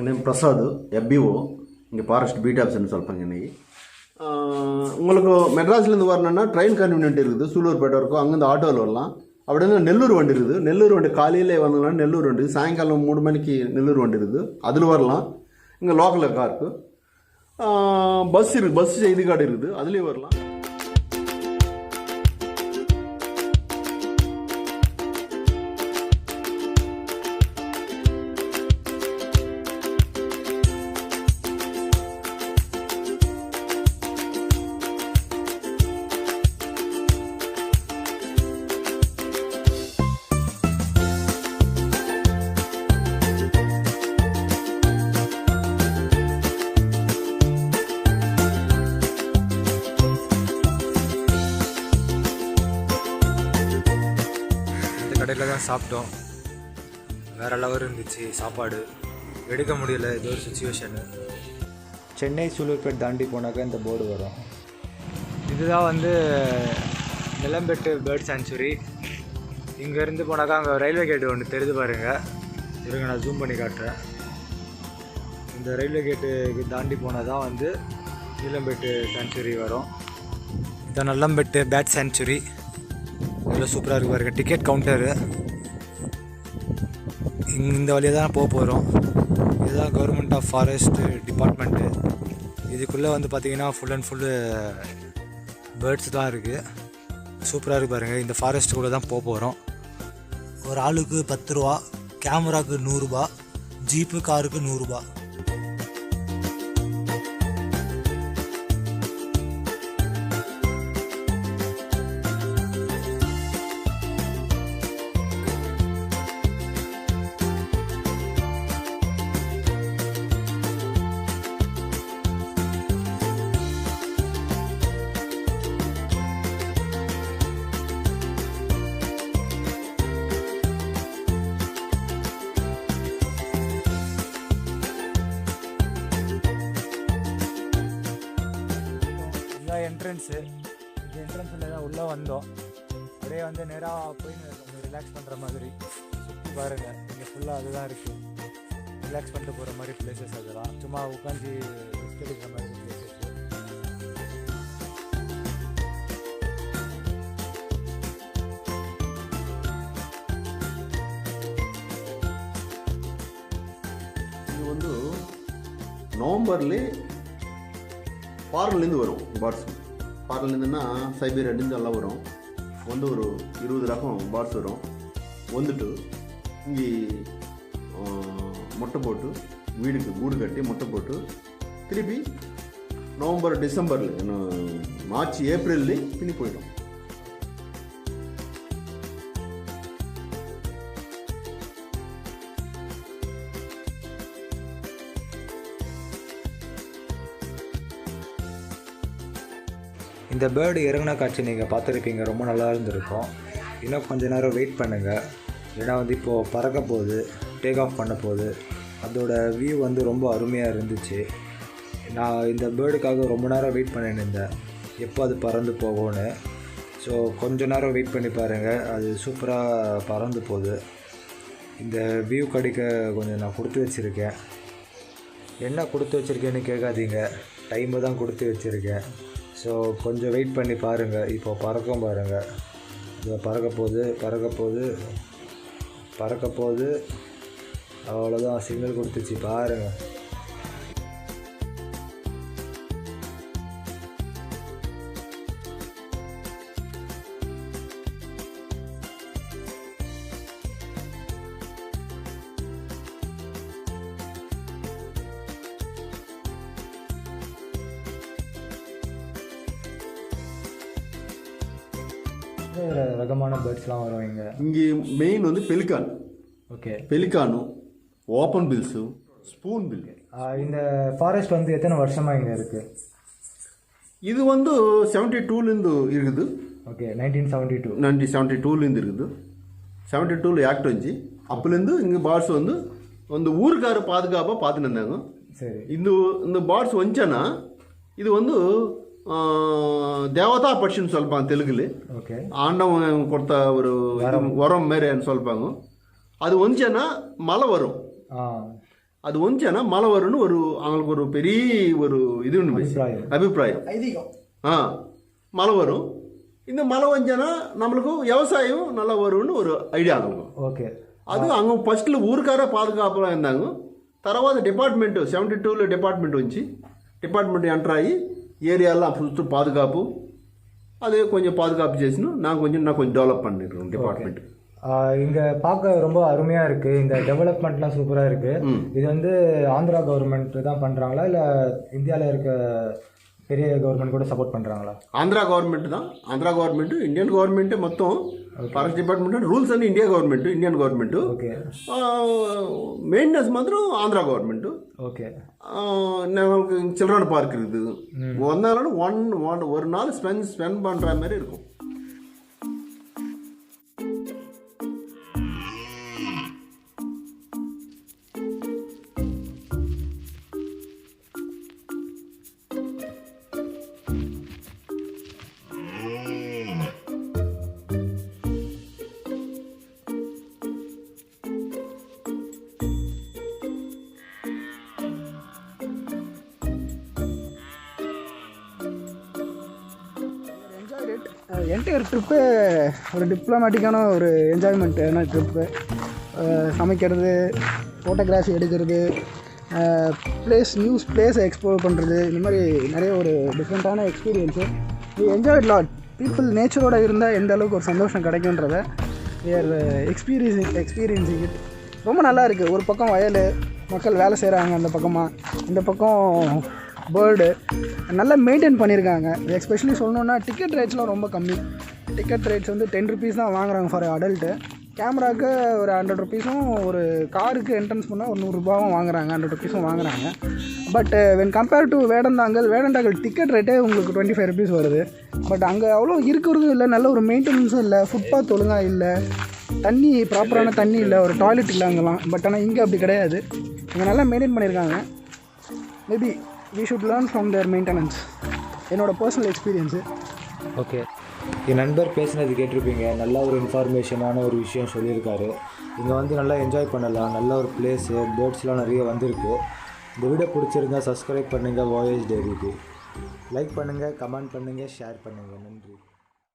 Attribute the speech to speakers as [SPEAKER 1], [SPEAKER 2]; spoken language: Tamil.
[SPEAKER 1] நேம் பிரசாத் FBO இங்கே ஃபாரஸ்ட் பீட் ஆஃபீஸர்னு சொல்லுவாங்க இன்றைக்கி. உங்களுக்கு மெட்ராஸ்லேருந்து வரணுன்னா ட்ரெயின் கன்வீனியன்ட் இருக்குது, சூலூர்பேட்டை இருக்கும், அங்கேருந்து ஆட்டோவில் வரலாம். அப்படின்னா நெல்லூர் வண்டி இருக்குது, நெல்லூர் வண்டி காலையிலே வந்தோம்னா நெல்லூர் வண்டி, சாயங்காலம் 3 மணிக்கு நெல்லூர் வண்டி இருக்குது, அதில் வரலாம். இங்கே லோக்கலில் கார் இருக்குது, பஸ் இருக்குது, பஸ் செய்தி கார்டு இருக்குது, அதுலேயும் வரலாம்.
[SPEAKER 2] கடையில் தான் சாப்பிட்டோம். வேறு லெவல் இருந்துச்சு சாப்பாடு, எடுக்க முடியல, இது ஒரு சுச்சுவேஷனு. சென்னை சூலூர்பேட் தாண்டி போனாக்கா இந்த போர்டு வரும். இதுதான் வந்து நிலம்பெட்டு பேர்ட் சாங்சுரி. இங்கேருந்து போனாக்கா அங்கே ரயில்வே கேட்டு ஒன்று தெரிஞ்சு பாருங்கள். இருங்க நான் ஜூம் பண்ணி காட்டுறேன். இந்த ரயில்வே கேட்டுக்கு தாண்டி போனால் தான் வந்து நீலம்பெட்டு சாங்சுரி வரும். இதான் நல்லம்பெட்டு பேர்ட் சாங்சுரி. இவ்வளோ சூப்பராக இருக்குது பாருங்க. டிக்கெட் கவுண்டரு இந்த வழியாக தான் போக போகிறோம். இதுதான் கவர்மெண்ட் ஆஃப் ஃபாரஸ்ட் டிபார்ட்மெண்ட்டு. இதுக்குள்ளே வந்து பார்த்திங்கன்னா ஃபுல் அண்ட் ஃபுல்லு பேர்ட்ஸ் தான் இருக்குது. சூப்பராக இருக்குது பாருங்கள். இந்த ஃபாரஸ்ட்டுக்குள்ளே தான் போக போகிறோம். ஒரு ஆளுக்கு 10 ரூபா, கேமராவுக்கு 100 ரூபா, ஜீப்பு காருக்கு 100 ரூபா. என்ட்ரன்ஸு, இந்த என்ட்ரன்ஸில் தான் உள்ளே வந்தோம். அப்படியே வந்து நேராக போய் கொஞ்சம் ரிலாக்ஸ் பண்ணுற மாதிரி சுற்றி பாருங்கள். இங்கே ஃபுல்லாக அதுதான் இருக்குது, ரிலாக்ஸ் பண்ணிட்டு போகிற மாதிரி பிளேசஸ். அதெல்லாம் சும்மா உட்காந்து ரெஸ்ட் எடுக்கிற மாதிரி பிளேசஸ்.
[SPEAKER 1] இது வந்து நவம்பர்லேயே ஃபாரின்லேருந்து வரும் பேர்ட்ஸ். ஃபாரின்லேருந்துன்னா சைபீரியாலேருந்து எல்லாம் வரும். வந்து ஒரு 20 ரகம் பேர்ட்ஸ் வரும். வந்துட்டு இங்கே முட்டை போட்டு கூடு கட்டி முட்டை போட்டு திருப்பி நவம்பர் டிசம்பரில் மார்ச் ஏப்ரல்லே பின்னி போயிடும்.
[SPEAKER 2] இந்த பேர்டு இறங்கின காட்சி நீங்கள் பார்த்துருப்பீங்க, ரொம்ப நல்லா இருந்திருக்கும். இன்னும் கொஞ்சம் நேரம் வெயிட் பண்ணுங்கள், ஏன்னா வந்து இப்போது பறக்க போகுது, டேக் ஆஃப் பண்ண போகுது. அதோட வியூ வந்து ரொம்ப அருமையாக இருந்துச்சு. நான் இந்த பேர்டுக்காக ரொம்ப நேரம் வெயிட் பண்ணியிருந்தேன், எப்போ அது பறந்து போகும்னு. ஸோ கொஞ்சம் நேரம் வெயிட் பண்ணி பாருங்கள், அது சூப்பராக பறந்து போகுது. இந்த வியூ கிடைக்க கொஞ்சம் நான் கொடுத்து வச்சுருக்கேன். என்ன கொடுத்து வச்சுருக்கேன்னு கேட்காதீங்க, டைமு தான் கொடுத்து வச்சுருக்கேன். ஸோ கொஞ்சம் வெயிட் பண்ணி பாருங்கள். இப்போ பறக்கும் பாருங்கள், இப்போ பறக்க போகுது. அவ்வளோதான், சிக்னல் கொடுத்துச்சு பாருங்கள். ரகமான பேர்ட்ஸ்லாம் வரும் இங்கே
[SPEAKER 1] மெயின் வந்து பெலிகான்.
[SPEAKER 2] ஓகே,
[SPEAKER 1] பெலிகானும் ஓப்பன் பில்ஸும் ஸ்பூன் பில்.
[SPEAKER 2] இந்த ஃபாரஸ்ட் வந்து எத்தனை வருஷமாக இங்கே இருக்குது?
[SPEAKER 1] இது வந்து 72லேருந்து இருக்குது.
[SPEAKER 2] ஓகே, 1972
[SPEAKER 1] இருக்குது. 72 ஆக்ட் வந்துச்சு. அப்போலேருந்து இங்கே பேர்ட்ஸ் வந்து அந்த ஊருக்கார பாதுகாப்பாக பார்த்துட்டு இருந்தாங்க.
[SPEAKER 2] சரி,
[SPEAKER 1] இந்த பேர்ட்ஸ் வந்துச்சேன்னா இது வந்து தேவதா பட்சின்னு சொல்லுவாங்க தெலுங்குல.
[SPEAKER 2] ஓகே,
[SPEAKER 1] ஆண்டவன் கொடுத்த ஒரு வரம் மாரி சொல்லுவாங்க. அது வந்துச்சுன்னா மழை வரும். அது வந்துச்சுன்னா மழை வரும்னு அவங்களுக்கு ஒரு பெரிய ஒரு இது அபிப்பிராயம் மழை வரும். இந்த மழை வந்துச்சுன்னா நம்மளுக்கு விவசாயம் நல்லா வரும்னு ஒரு ஐடியா ஆகும்.
[SPEAKER 2] ஓகே,
[SPEAKER 1] அது அங்கே ஃபஸ்ட்டில் ஊருக்கார பாதுகாப்பாக இருந்தாங்க. తర్వాత డిపార్ట్మెంట్ 72లో డిపార్ట్మెంట్ వచ్చి డిపార్ట్మెంట్ ఎంటర్ అయ్యి ఏరియాలో ఫస్ట్ பாதுகாப்பு அது கொஞ்சம் பாதுகாப்பு చేసిన நான் கொஞ்சம் டெவலப் பண்ணிடுறோம் டிபார்ட்மெண்ட்.
[SPEAKER 2] இங்கே பார்க்க ரொம்ப அருமையாக இருக்குது. இந்த டெவலப்மெண்ட்லாம் சூப்பராக இருக்குது. இது வந்து ஆந்திரா கவர்மெண்ட் தான் பண்ணுறாங்களா இல்லை இந்தியாவில் இருக்க பெரிய கவர்மெண்ட் கூட சப்போர்ட் பண்ணுறாங்களா?
[SPEAKER 1] ఆంధ్ర గవర్నమెంట్ தான். ఆంధ్ర గవర్నమెంట్ ఇండియన్ గవర్నమెంట్ మొత్తం ఫారెస్ట్ డిపార్ట్మెంట్ రూల్స్ అన్ని ఇండియన్ గవర్నమెంట్.
[SPEAKER 2] ఓకే,
[SPEAKER 1] மெயின்டெனன்ஸ் மாத்திரம் ஆந்திரா கவர்மெண்ட்.
[SPEAKER 2] ஓகே,
[SPEAKER 1] நமக்கு சில்ட்ரன் பார்க் இருக்குது. வந்தாலும் ஒரு நாள் ஸ்பெண்ட் பண்ணுற மாதிரி இருக்கும்.
[SPEAKER 3] என்டையர் ட்ரிப்பு ஒரு டிப்ளமேட்டிக்கான ஒரு என்ஜாய்மெண்ட்டான ட்ரிப்பு. சமைக்கிறது, ஃபோட்டோகிராஃபி எடுக்கிறது, நியூஸ் பிளேஸை எக்ஸ்ப்ளோர் பண்ணுறது, இந்த மாதிரி நிறைய ஒரு டிஃப்ரெண்ட்டான experience. We enjoy lot. People நேச்சரோடு இருந்தால் எந்த அளவுக்கு ஒரு சந்தோஷம் கிடைக்குன்றத வி ஆர் எக்ஸ்பீரியன்ஸிங் இட். ரொம்ப நல்லா இருக்குது. ஒரு பக்கம் வயல், மக்கள் வேலை செய்கிறாங்க, அந்த பக்கமாக இந்த பக்கம் பேர்டு நல்லா மெயின்டைன் பண்ணியிருக்காங்க. எஸ்பெஷலி சொல்லணுன்னா டிக்கெட் ரேட்ஸ்லாம் ரொம்ப கம்மி. டிக்கெட் ரேட்ஸ் வந்து 10 rupees தான் வாங்குறாங்க ஃபார் அடல்ட்டு. கேமராவுக்கு ஒரு 100 rupees-உம், ஒரு காருக்கு என்ட்ரன்ஸ் பண்ணால் ஒரு 100 ரூபாவும் வாங்குறாங்க, 100 rupees-உம் வாங்குறாங்க. But when compare to Vedanthangal ticket ரேட்டே உங்களுக்கு 25 rupees வருது. பட் அங்கே அவ்வளோ இருக்கிறதும் இல்லை, நல்ல ஒரு மெயின்டெனன்ஸும் இல்லை, ஃபுட்பாத் ஒழுங்காக இல்லை, தண்ணி ப்ராப்பரான தண்ணி இல்லை, ஒரு டாய்லெட் இல்லை அங்கெல்லாம். பட் ஆனால் இங்கே அப்படி கிடையாது. இங்கே நல்லா மெயின்டைன் பண்ணியிருக்காங்க. Maybe we should learn from their maintenance. என்னோட பர்சனல் எக்ஸ்பீரியன்ஸு.
[SPEAKER 2] ஓகே, என் நண்பர் பேசினது கேட்டிருப்பீங்க. நல்ல ஒரு இன்ஃபர்மேஷனான ஒரு விஷயம் சொல்லியிருக்காரு. இங்கே வந்து நல்லா என்ஜாய் பண்ணலாம். நல்ல ஒரு பிளேஸு, பேர்ட்ஸ்லாம் நிறைய வந்திருக்கு. இந்த வீடியோ பிடிச்சிருந்தா சப்ஸ்கிரைப் பண்ணுங்கள் வாயேஜ் டைரிக்கு. லைக் பண்ணுங்கள், கமெண்ட் பண்ணுங்கள், ஷேர் பண்ணுங்கள். நன்றி.